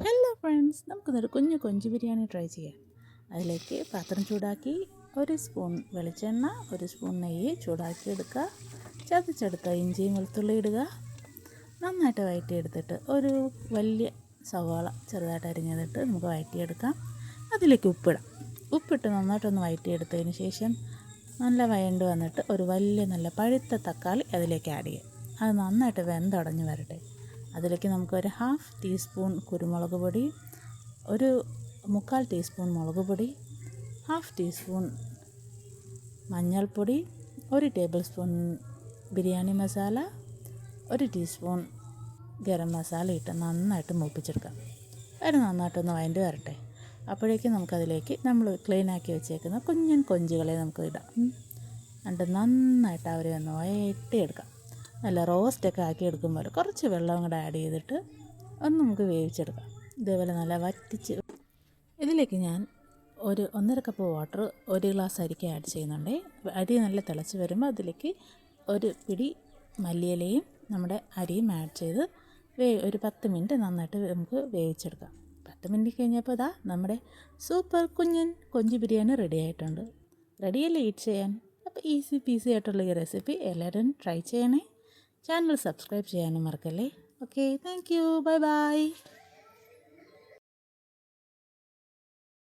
Hello friends, നമുക്കിന്നൊരു കുഞ്ഞു കൊഞ്ച് ബിരിയാണി ട്രൈ ചെയ്യാം. അതിലേക്ക് പാത്രം ചൂടാക്കി 1 സ്പൂൺ വെളിച്ചെണ്ണ, 1 സ്പൂൺ നെയ്യ് ചൂടാക്കി എടുക്കുക. ചതച്ചെടുത്ത ഇഞ്ചിയും വെളുത്തുള്ളി ഇടുക. നന്നായിട്ട് വഴറ്റിയെടുത്തിട്ട് ഒരു വലിയ സവാള ചെറുതായിട്ട് അരിഞ്ഞതിട്ട് നമുക്ക് വഴറ്റിയെടുക്കാം. അതിലേക്ക് ഉപ്പിട്ട് നന്നായിട്ടൊന്ന് വഴറ്റിയെടുത്തതിന് ശേഷം നല്ല വഴണ്ട് വന്നിട്ട് ഒരു വലിയ നല്ല പഴുത്ത തക്കാളി അതിലേക്ക് ആഡ് ചെയ്യുക. അത് നന്നായിട്ട് വെന്തുടഞ്ഞ് വരട്ടെ. അതിലേക്ക് നമുക്കൊരു 1/2 ടീസ്പൂൺ കുരുമുളക് പൊടി, ഒരു 3/4 ടീസ്പൂൺ മുളക് പൊടി, 1/2 ടീസ്പൂൺ മഞ്ഞൾപ്പൊടി, 1 table spoon biryani masala, 1 teaspoon garam masala ഇട്ട് നന്നായിട്ട് മൂപ്പിച്ചെടുക്കാം. അത് നന്നായിട്ടൊന്ന് വഴണ്ട് വരട്ടെ. അപ്പോഴേക്കും നമുക്കതിലേക്ക് നമ്മൾ ക്ലീനാക്കി വെച്ചേക്കുന്ന കുഞ്ഞൻ കൊഞ്ചുകളെ നമുക്ക് ഇടാം. എന്നിട്ട് നന്നായിട്ട് അവരെ ഒന്ന് വഴറ്റിയെടുക്കാം. നല്ല റോസ്റ്റൊക്കെ ആക്കി എടുക്കുമ്പോൾ കുറച്ച് വെള്ളം കൂടെ ആഡ് ചെയ്തിട്ട് ഒന്ന് നമുക്ക് വേവിച്ചെടുക്കാം. ഇതേപോലെ നല്ല വറ്റിച്ച് ഇതിലേക്ക് ഞാൻ 1.5 കപ്പ് വാട്ടർ 1 ഗ്ലാസ് അരിക്ക് ആഡ് ചെയ്യുന്നുണ്ട്. അരി നല്ല തിളച്ച് വരുമ്പോൾ അതിലേക്ക് ഒരു പിടി മല്ലിയിലയും നമ്മുടെ അരിയും ആഡ് ചെയ്ത് ഒരു 10 മിനിറ്റ് നന്നായിട്ട് നമുക്ക് വേവിച്ചെടുക്കാം. 10 മിനിറ്റ് കഴിഞ്ഞപ്പോൾ നമ്മുടെ സൂപ്പർ കുഞ്ഞൻ കൊഞ്ച് ബിരിയാണി റെഡി ആയിട്ടുണ്ട്. റെഡിയല്ലേ ഈറ്റ് ചെയ്യാൻ? അപ്പോൾ ഈസി പീസി ആയിട്ടുള്ള ഈ റെസിപ്പി എല്ലാവരും ട്രൈ ചെയ്യണേ. ചാനൽ സബ്സ്ക്രൈബ് ചെയ്യാനും മറക്കല്ലേ. Okay, thank you, bye bye.